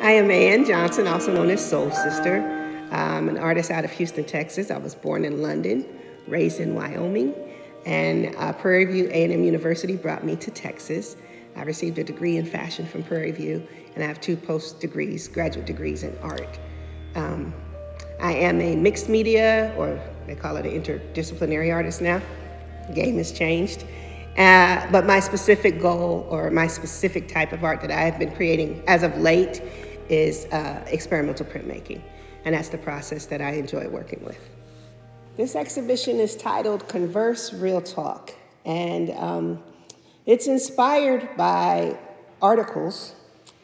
I am Ann Johnson, also known as Soul Sister. I'm an artist out of Houston, Texas. I was born in London, raised in Wyoming, and Prairie View A&M University brought me to Texas. I received a degree in fashion from Prairie View, and I have 2 graduate degrees in art. I am a mixed media, or they call it an interdisciplinary artist now. The game has changed. But my specific goal, or my specific type of art that I have been creating as of late, is experimental printmaking. And that's the process that I enjoy working with. This exhibition is titled Converse Real Talk. And it's inspired by articles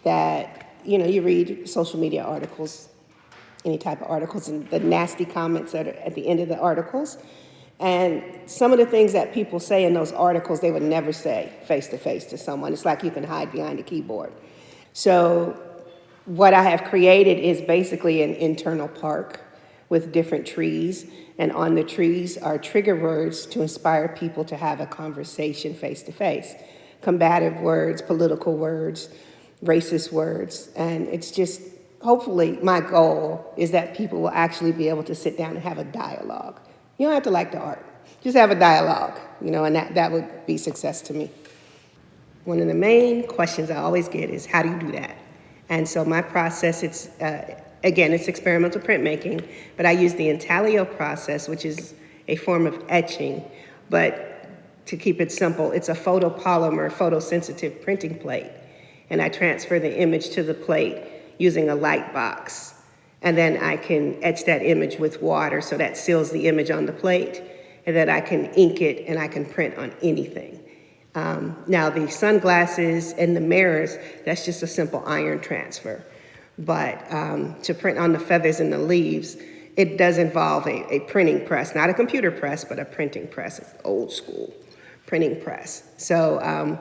that, you read social media articles, any type of articles, and the nasty comments that are at the end of the articles. And some of the things that people say in those articles, they would never say face to face to someone. It's like you can hide behind a keyboard. So what I have created is basically an internal park with different trees. And on the trees are trigger words to inspire people to have a conversation face to face. Combative words, political words, racist words. And it's just, hopefully, my goal is that people will actually be able to sit down and have a dialogue. You don't have to like the art. Just have a dialogue, and that would be success to me. One of the main questions I always get is, how do you do that? And so my process, it's experimental printmaking, but I use the intaglio process, which is a form of etching. But to keep it simple, it's a photopolymer, photosensitive printing plate. And I transfer the image to the plate using a light box. And then I can etch that image with water, so that seals the image on the plate, and then I can ink it and I can print on anything. Now the sunglasses and the mirrors, that's just a simple iron transfer. But to print on the feathers and the leaves, it does involve a printing press, not a computer press, but a printing press, old school printing press. So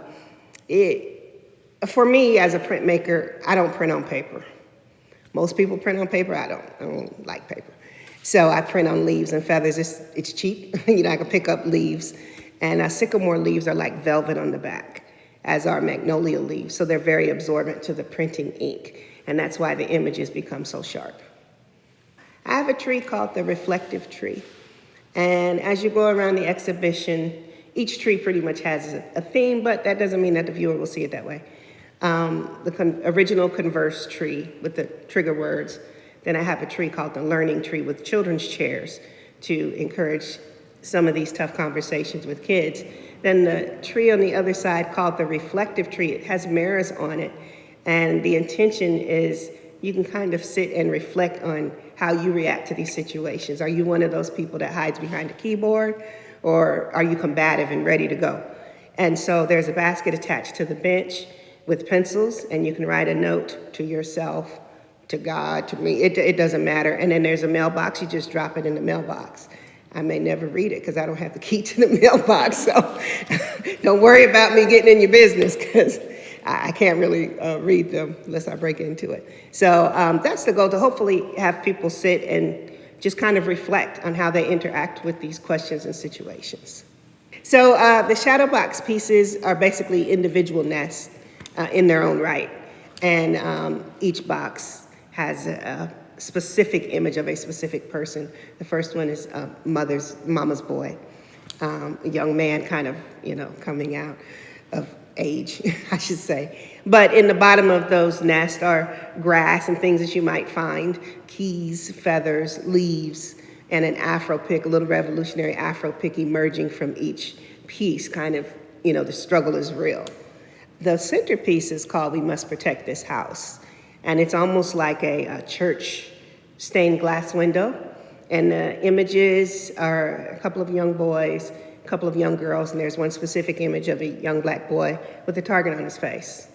for me as a printmaker, I don't print on paper. Most people print on paper. I don't like paper. So I print on leaves and feathers. It's cheap. I can pick up leaves. And sycamore leaves are like velvet on the back, as are magnolia leaves. So they're very absorbent to the printing ink. And that's why the images become so sharp. I have a tree called the reflective tree. And as you go around the exhibition, each tree pretty much has a theme, but that doesn't mean that the viewer will see it that way. The original Converse tree with the trigger words. Then I have a tree called the learning tree with children's chairs to encourage some of these tough conversations with kids. Then the tree on the other side called the reflective tree. It has mirrors on it. And the intention is you can kind of sit and reflect on how you react to these situations. Are you one of those people that hides behind a keyboard, or are you combative and ready to go? And so there's a basket attached to the bench with pencils, and you can write a note to yourself, to God, to me. It doesn't matter. And then there's a mailbox. You just drop it in the mailbox. I may never read it because I don't have the key to the mailbox. So don't worry about me getting in your business, because I can't really read them unless I break into it. So that's the goal, to hopefully have people sit and just kind of reflect on how they interact with these questions and situations. So the shadow box pieces are basically individual nests in their own right. And each box has a specific image of a specific person. The first one is mama's boy, a young man kind of, coming out of age, I should say. But in the bottom of those nests are grass and things that you might find, keys, feathers, leaves, and an Afro pick, a little revolutionary Afro pick emerging from each piece, kind of, the struggle is real. The centerpiece is called We Must Protect This House. And it's almost like a church stained glass window. And the images are a couple of young boys, a couple of young girls, and there's one specific image of a young black boy with a target on his face.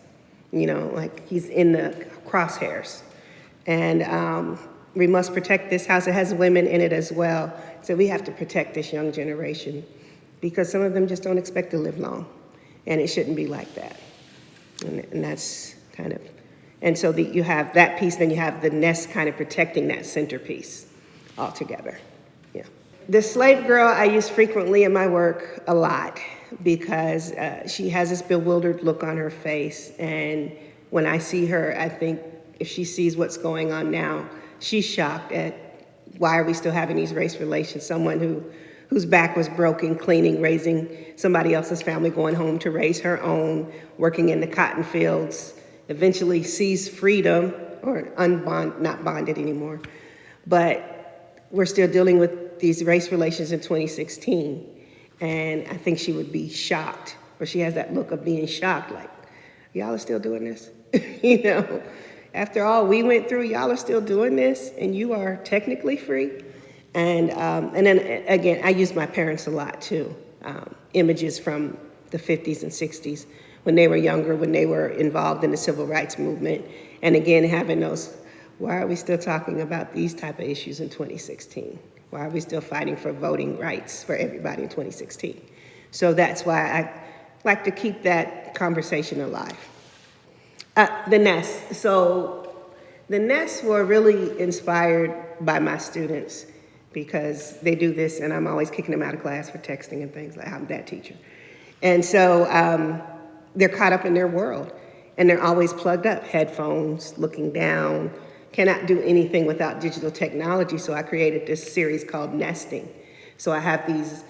Like he's in the crosshairs. And we must protect this house. It has women in it as well. So we have to protect this young generation, because some of them just don't expect to live long. And it shouldn't be like that. And that's kind of, and so you have that piece, then you have the nest kind of protecting that centerpiece all together. Yeah. The slave girl I use frequently in my work a lot, because she has this bewildered look on her face. And when I see her, I think if she sees what's going on now, she's shocked at why are we still having these race relations? Someone whose back was broken, cleaning, raising somebody else's family, going home to raise her own, working in the cotton fields, eventually sees freedom, or not bonded anymore. But we're still dealing with these race relations in 2016. And I think she would be shocked, or she has that look of being shocked, like, y'all are still doing this? You know, after all we went through, y'all are still doing this, and you are technically free. And then again, I use my parents a lot too. Images from the 50s and 60s when they were younger, when they were involved in the civil rights movement. And again, having those, why are we still talking about these type of issues in 2016? Why are we still fighting for voting rights for everybody in 2016? So that's why I like to keep that conversation alive. The nests. So the nests were really inspired by my students because they do this, and I'm always kicking them out of class for texting and things, like I'm that teacher. And so they're caught up in their world, and they're always plugged up, headphones, looking down, cannot do anything without digital technology. So I created this series called Nesting. So I have these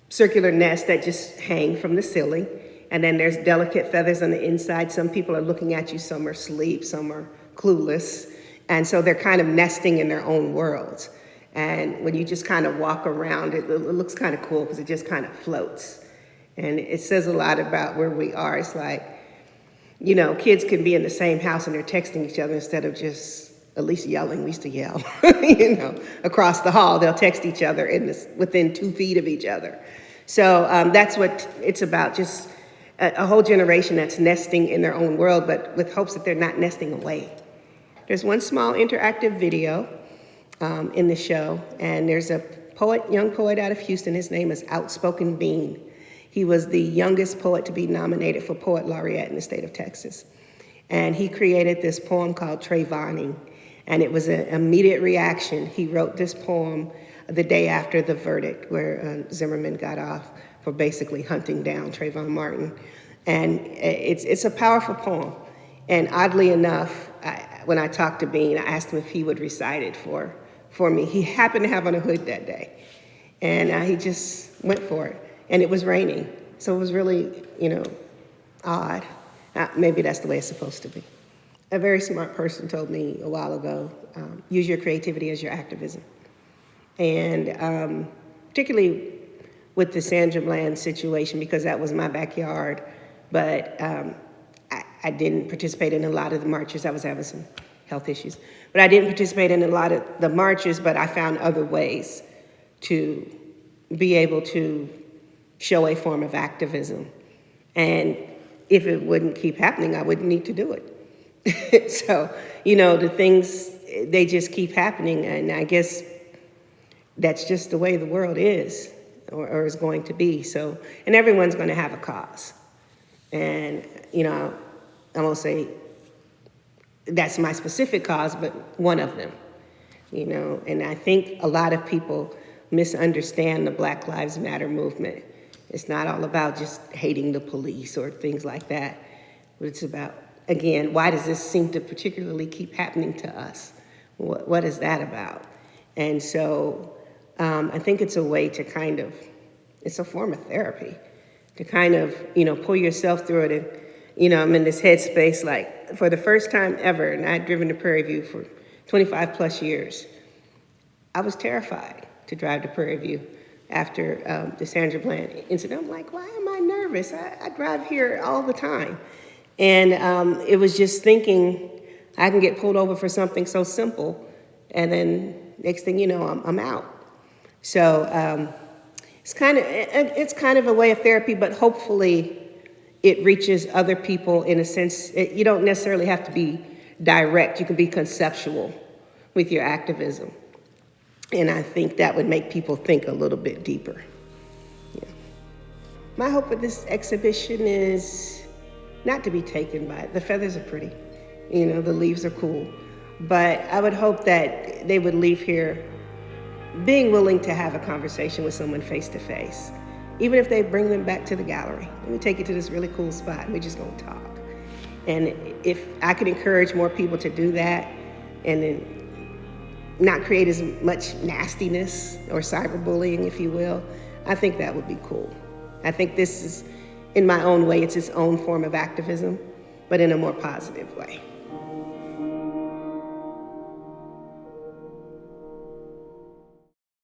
circular nests that just hang from the ceiling, and then there's delicate feathers on the inside. Some people are looking at you, some are asleep, some are clueless. And so they're kind of nesting in their own worlds. And when you just kind of walk around, it looks kind of cool because it just kind of floats. And it says a lot about where we are. It's like, you know, kids can be in the same house and they're texting each other instead of just at least yelling. We used to yell, you know, across the hall. They'll text each other within 2 feet of each other. So that's what it's about, just a whole generation that's nesting in their own world, but with hopes that they're not nesting away. There's one small interactive video in the show, and there's a poet, young poet out of Houston. His name is Outspoken Bean. He was the youngest poet to be nominated for Poet Laureate in the state of Texas. And he created this poem called Trayvoning, and it was an immediate reaction. He wrote this poem the day after the verdict, where Zimmerman got off for basically hunting down Trayvon Martin. And it's a powerful poem. And oddly enough, when I talked to Bean, I asked him if he would recite it for me. He happened to have on a hood that day. And he just went for it. And it was raining. So it was really, you know, odd. Maybe that's the way it's supposed to be. A very smart person told me a while ago, use your creativity as your activism. And particularly with the Sandra Bland situation, because that was my backyard, but I didn't participate in a lot of the marches. I was having some health issues. But I didn't participate in a lot of the marches, but I found other ways to be able to show a form of activism. And if it wouldn't keep happening, I wouldn't need to do it. So, you know, the things, they just keep happening, and I guess that's just the way the world is, or is going to be. So, and everyone's going to have a cause. And, you know, I won't say that's my specific cause, but one of them, you know. And I think a lot of people misunderstand the Black Lives Matter movement. It's not all about just hating the police or things like that, but it's about, again, why does this seem to particularly keep happening to us? What is that about? And so I think it's a way to kind of, it's a form of therapy, to kind of, you know, pull yourself through it. And, you know, I'm in this headspace, like, for the first time ever, and I'd driven to Prairie View for 25 plus years, I was terrified to drive to Prairie View after the Sandra Bland incident. I'm like, why am I nervous? I drive here all the time. And it was just thinking, I can get pulled over for something so simple, and then next thing you know, I'm out. So it's kind of a way of therapy, but hopefully it reaches other people in a sense. You don't necessarily have to be direct. You can be conceptual with your activism. And I think that would make people think a little bit deeper. Yeah. My hope with this exhibition is not to be taken by it. The feathers are pretty, you know, the leaves are cool. But I would hope that they would leave here being willing to have a conversation with someone face to face. Even if they bring them back to the gallery. Let me take you to this really cool spot and we're just gonna talk. And if I could encourage more people to do that and then not create as much nastiness or cyberbullying, if you will, I think that would be cool. I think this is, in my own way, it's its own form of activism, but in a more positive way.